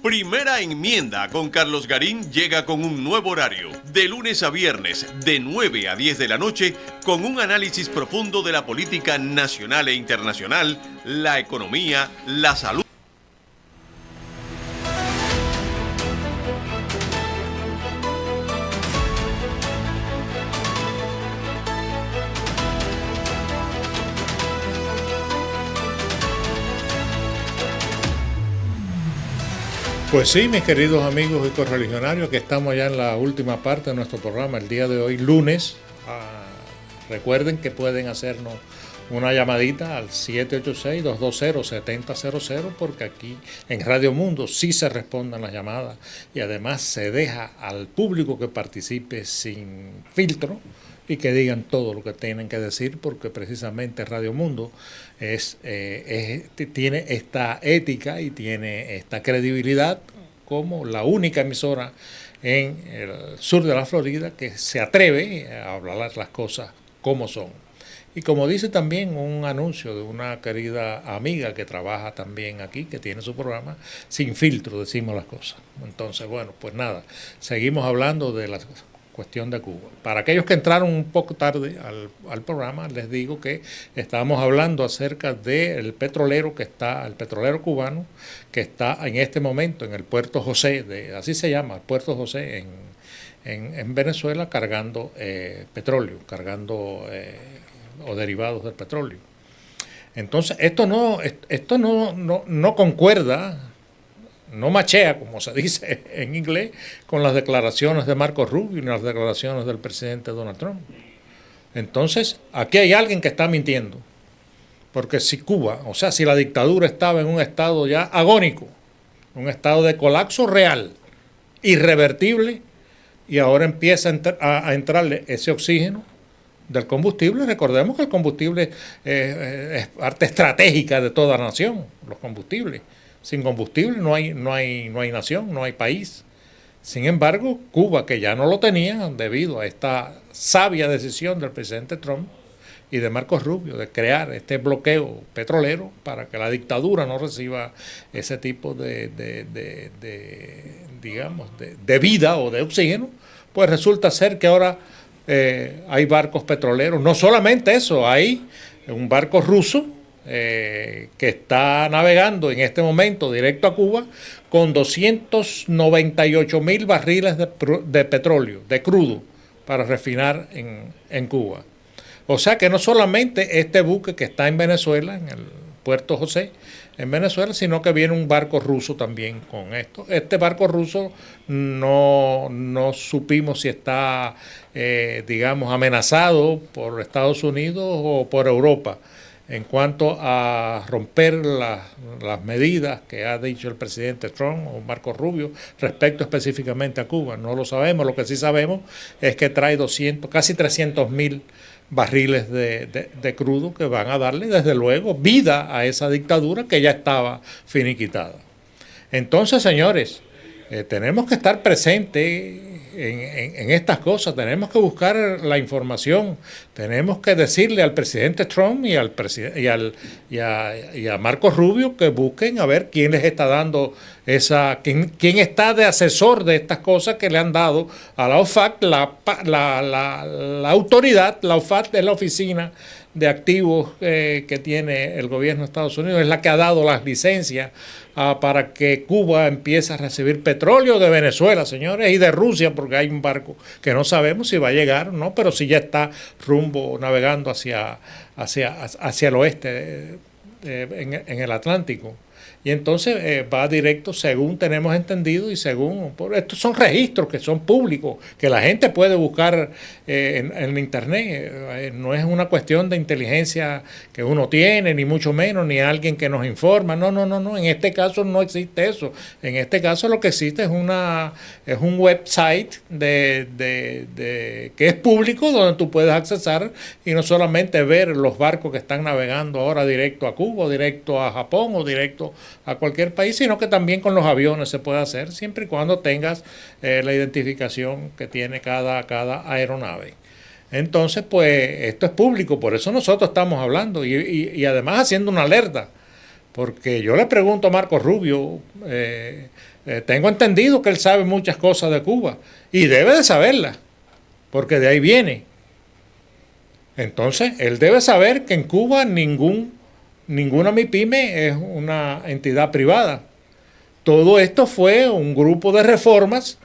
Primera Enmienda con Carlos Garín llega con un nuevo horario, de lunes a viernes, de 9 a 10 de la noche, con un análisis profundo de la política nacional e internacional, la economía, la salud. Pues sí, mis queridos amigos y correligionarios, que estamos ya en la última parte de nuestro programa, el día de hoy, lunes. Recuerden que pueden hacernos una llamadita al 786-220-7000, porque aquí en Radio Mundo sí se responden las llamadas y además se deja al público que participe sin filtro y que digan todo lo que tienen que decir, porque precisamente Radio Mundo tiene esta ética y tiene esta credibilidad como la única emisora en el sur de la Florida que se atreve a hablar las cosas como son. Y como dice también un anuncio de una querida amiga que trabaja también aquí, que tiene su programa, sin filtro decimos las cosas. Entonces, bueno, pues nada, seguimos hablando de la cuestión de Cuba. Para aquellos que entraron un poco tarde al programa, les digo que estábamos hablando acerca del petrolero el petrolero cubano, que está en este momento en el Puerto José, así se llama, el Puerto José en Venezuela, cargando petróleo, o derivados del petróleo. Entonces, esto no concuerda, no machea, como se dice en inglés, con las declaraciones de Marco Rubio y las declaraciones del presidente Donald Trump. Entonces, aquí hay alguien que está mintiendo. Porque si Cuba, o sea, si la dictadura estaba en un estado ya agónico, un estado de colapso real, irrevertible, y ahora empieza a entrarle ese oxígeno del combustible. Recordemos que el combustible es parte estratégica de toda nación, los combustibles. Sin combustible no hay nación, no hay país. Sin embargo, Cuba, que ya no lo tenía debido a esta sabia decisión del presidente Trump y de Marcos Rubio de crear este bloqueo petrolero para que la dictadura no reciba ese tipo de vida o de oxígeno, pues resulta ser que ahora hay barcos petroleros. No solamente eso, hay un barco ruso que está navegando en este momento directo a Cuba con 298,000 barriles de petróleo, de crudo, para refinar en Cuba. O sea que no solamente este buque que está en Venezuela, en el Puerto José, en Venezuela, sino que viene un barco ruso también con esto. Este barco ruso no supimos si está, amenazado por Estados Unidos o por Europa en cuanto a romper las medidas que ha dicho el presidente Trump o Marco Rubio respecto específicamente a Cuba. No lo sabemos. Lo que sí sabemos es que trae casi 300,000 barriles de crudo que van a darle, desde luego, vida a esa dictadura que ya estaba finiquitada. Entonces, señores, tenemos que estar presentes en estas cosas, tenemos que buscar la información, tenemos que decirle al presidente Trump y a Marcos Rubio que busquen a ver quién les está dando quién está de asesor de estas cosas que le han dado a la OFAC, la autoridad. La OFAC es la oficina de activos que tiene el gobierno de Estados Unidos, es la que ha dado las licencias para que Cuba empiece a recibir petróleo de Venezuela, señores, y de Rusia, porque hay un barco que no sabemos si va a llegar o no, pero si ya está navegando hacia el oeste en el Atlántico. Y entonces va directo, según tenemos entendido, y estos son registros que son públicos, que la gente puede buscar en internet. No es una cuestión de inteligencia que uno tiene, ni mucho menos, ni alguien que nos informa. No. En este caso no existe eso. En este caso lo que existe es un website que es público, donde tú puedes accesar y no solamente ver los barcos que están navegando ahora directo a Cuba, o directo a Japón, o directo a cualquier país, sino que también con los aviones se puede hacer, siempre y cuando tengas la identificación que tiene cada aeronave. Entonces, pues esto es público, por eso nosotros estamos hablando y además haciendo una alerta, porque yo le pregunto a Marcos Rubio, tengo entendido que él sabe muchas cosas de Cuba y debe de saberlas, porque de ahí viene. Entonces, él debe saber que en Cuba ninguna MIPYME es una entidad privada. Todo esto fue un grupo de reformas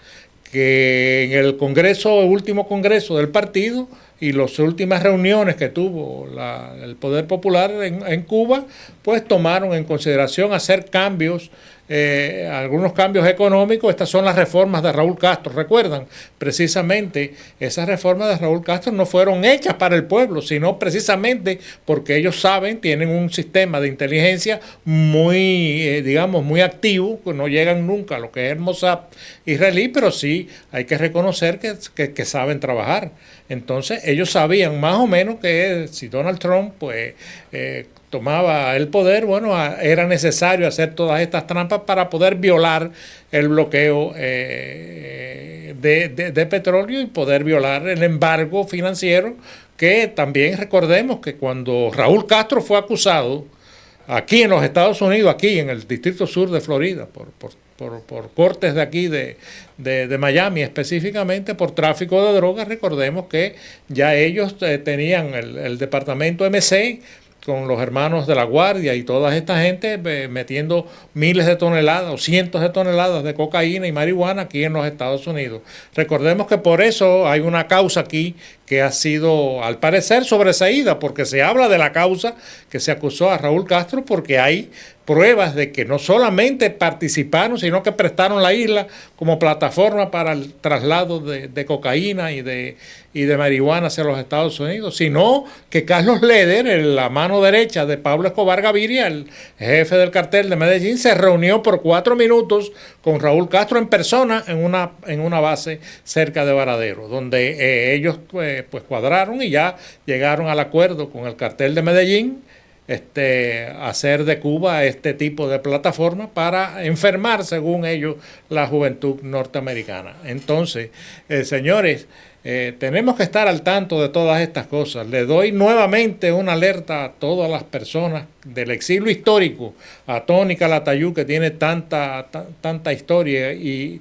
que en el último congreso del partido y las últimas reuniones que tuvo el Poder Popular en Cuba, pues tomaron en consideración hacer cambios algunos cambios económicos. Estas son las reformas de Raúl Castro. Recuerdan, precisamente esas reformas de Raúl Castro no fueron hechas para el pueblo, sino precisamente porque ellos saben, tienen un sistema de inteligencia muy, digamos, muy activo, que no llegan nunca a lo que es el Mossad israelí, pero sí hay que reconocer que saben trabajar. Entonces ellos sabían más o menos que si Donald Trump pues tomaba el poder, bueno, era necesario hacer todas estas trampas para poder violar el bloqueo de petróleo y poder violar el embargo financiero, que también recordemos que cuando Raúl Castro fue acusado aquí en los Estados Unidos, aquí en el Distrito Sur de Florida, por cortes de aquí de Miami específicamente, por tráfico de drogas, recordemos que ya ellos tenían el departamento MC con los hermanos de la Guardia y toda esta gente metiendo miles de toneladas o cientos de toneladas de cocaína y marihuana aquí en los Estados Unidos. Recordemos que por eso hay una causa aquí que ha sido, al parecer, sobreseída, porque se habla de la causa que se acusó a Raúl Castro, porque hay pruebas de que no solamente participaron, sino que prestaron la isla como plataforma para el traslado de cocaína y de marihuana hacia los Estados Unidos, sino que Carlos Leder, la mano derecha de Pablo Escobar Gaviria, el jefe del cartel de Medellín, se reunió por 4 minutos con Raúl Castro en persona en una base cerca de Varadero, donde ellos pues cuadraron y ya llegaron al acuerdo con el cartel de Medellín, hacer de Cuba este tipo de plataforma para enfermar, según ellos, la juventud norteamericana. Entonces, señores, tenemos que estar al tanto de todas estas cosas. Le doy nuevamente una alerta a todas las personas del exilio histórico, a Tony Calatayud, que tiene tanta historia y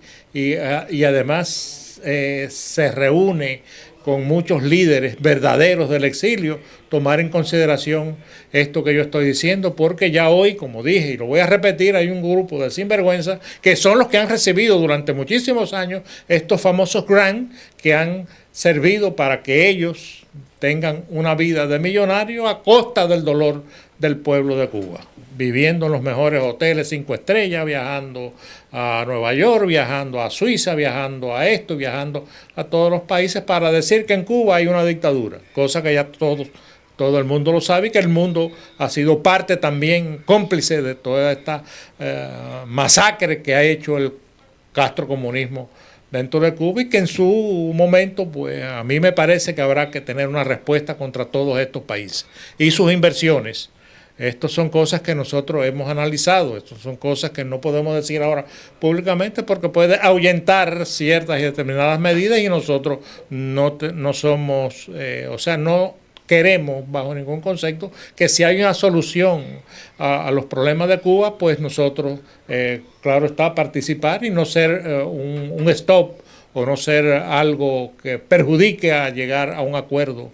además se reúne con muchos líderes verdaderos del exilio, tomar en consideración esto que yo estoy diciendo, porque ya hoy, como dije, y lo voy a repetir, hay un grupo de sinvergüenzas que son los que han recibido durante muchísimos años estos famosos grants que han servido para que ellos tengan una vida de millonario a costa del dolor del pueblo de Cuba, viviendo en los mejores hoteles 5 estrellas, viajando a Nueva York, viajando a Suiza, viajando a viajando a todos los países para decir que en Cuba hay una dictadura, cosa que ya todo el mundo lo sabe y que el mundo ha sido parte también cómplice de toda esta masacre que ha hecho el castrocomunismo dentro de Cuba, y que en su momento, pues a mí me parece que habrá que tener una respuesta contra todos estos países y sus inversiones. Estas son cosas que nosotros hemos analizado, estas son cosas que no podemos decir ahora públicamente porque puede ahuyentar ciertas y determinadas medidas, y nosotros no somos, no queremos bajo ningún concepto que si hay una solución a los problemas de Cuba, pues nosotros, claro está, participar y no ser un stop o no ser algo que perjudique a llegar a un acuerdo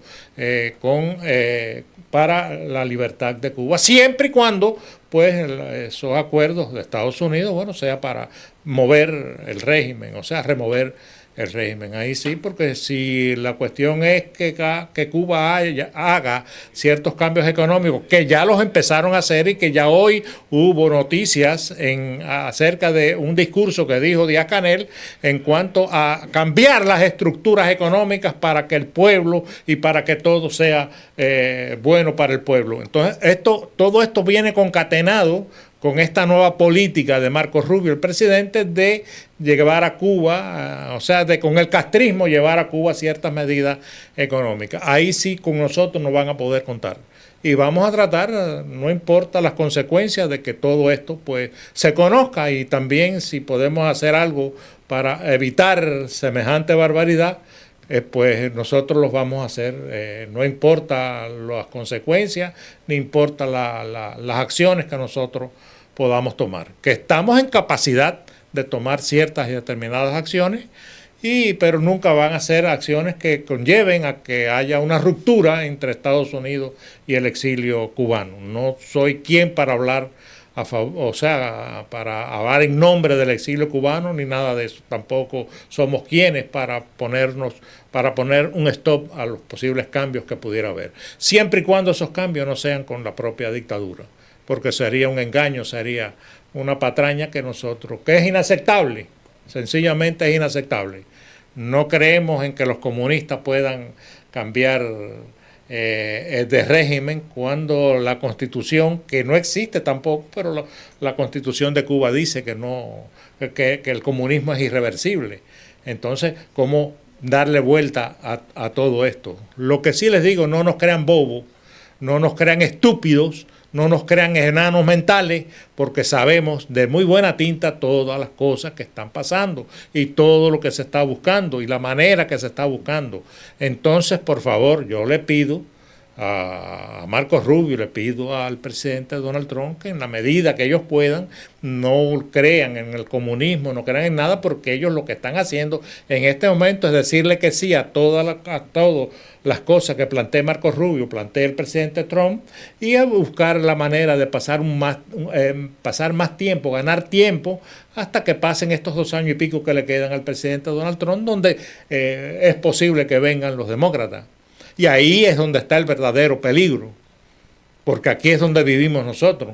para la libertad de Cuba, siempre y cuando pues esos acuerdos de Estados Unidos, bueno, sea para mover el régimen, o sea, remover el régimen. Ahí sí, porque si la cuestión es que Cuba haga ciertos cambios económicos, que ya los empezaron a hacer y que ya hoy hubo noticias acerca de un discurso que dijo Díaz-Canel en cuanto a cambiar las estructuras económicas para que el pueblo y para que todo sea bueno para el pueblo. Entonces, todo esto viene concatenado con esta nueva política de Marco Rubio, el presidente, de llevar a Cuba, con el castrismo llevar a Cuba ciertas medidas económicas. Ahí sí con nosotros no van a poder contar. Y vamos a tratar, no importa las consecuencias de que todo esto pues se conozca, y también si podemos hacer algo para evitar semejante barbaridad, pues nosotros los vamos a hacer, no importa las consecuencias, ni importa las acciones que nosotros podamos tomar, que estamos en capacidad de tomar ciertas y determinadas acciones, pero nunca van a ser acciones que conlleven a que haya una ruptura entre Estados Unidos y el exilio cubano. No soy quien para hablar para hablar en nombre del exilio cubano ni nada de eso. Tampoco somos quienes para poner un stop a los posibles cambios que pudiera haber, siempre y cuando esos cambios no sean con la propia dictadura. porque sería un engaño, sería una patraña que es inaceptable, sencillamente es inaceptable. No creemos en que los comunistas puedan cambiar de régimen cuando la Constitución, que no existe tampoco, pero la Constitución de Cuba dice que el comunismo es irreversible. Entonces, ¿cómo darle vuelta a todo esto? Lo que sí les digo, no nos crean bobos, no nos crean estúpidos, no nos crean enanos mentales, porque sabemos de muy buena tinta todas las cosas que están pasando y todo lo que se está buscando y la manera que se está buscando. Entonces, por favor, yo le pido a Marcos Rubio, le pido al presidente Donald Trump que en la medida que ellos puedan no crean en el comunismo, no crean en nada, porque ellos lo que están haciendo en este momento es decirle que sí a todas las cosas que plantea Marcos Rubio, plantea el presidente Trump, y a buscar la manera de pasar más tiempo, ganar tiempo, hasta que pasen estos 2 años y pico que le quedan al presidente Donald Trump, donde es posible que vengan los demócratas. Y ahí es donde está el verdadero peligro, porque aquí es donde vivimos nosotros.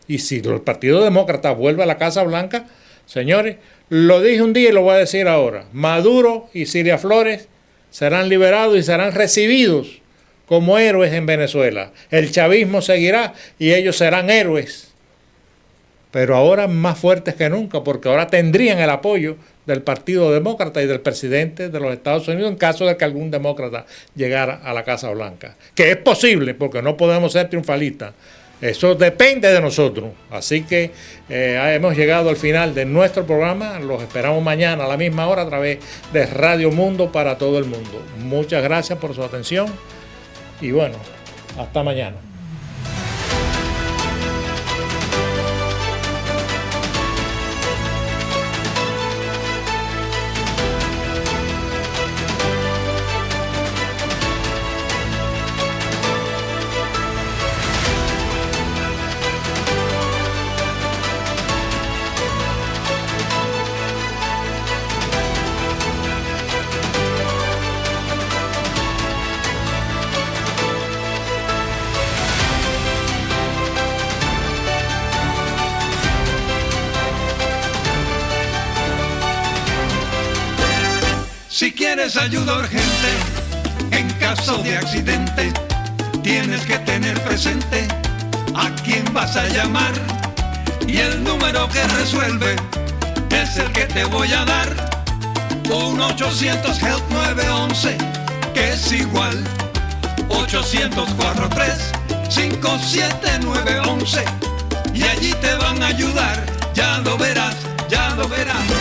Y si el Partido Demócrata vuelve a la Casa Blanca, señores, lo dije un día y lo voy a decir ahora, Maduro y Ciria Flores serán liberados y serán recibidos como héroes en Venezuela. El chavismo seguirá y ellos serán héroes, pero ahora más fuertes que nunca, porque ahora tendrían el apoyo del Partido Demócrata y del presidente de los Estados Unidos en caso de que algún demócrata llegara a la Casa Blanca. Que es posible, porque no podemos ser triunfalistas. Eso depende de nosotros. Así que hemos llegado al final de nuestro programa. Los esperamos mañana a la misma hora a través de Radio Mundo para todo el mundo. Muchas gracias por su atención y bueno, hasta mañana. Si quieres ayuda urgente en caso de accidente, tienes que tener presente a quién vas a llamar. Y el número que resuelve es el que te voy a dar. 1-800-HELP-911, que es igual 800-43-57911. Y allí te van a ayudar, ya lo verás, ya lo verás.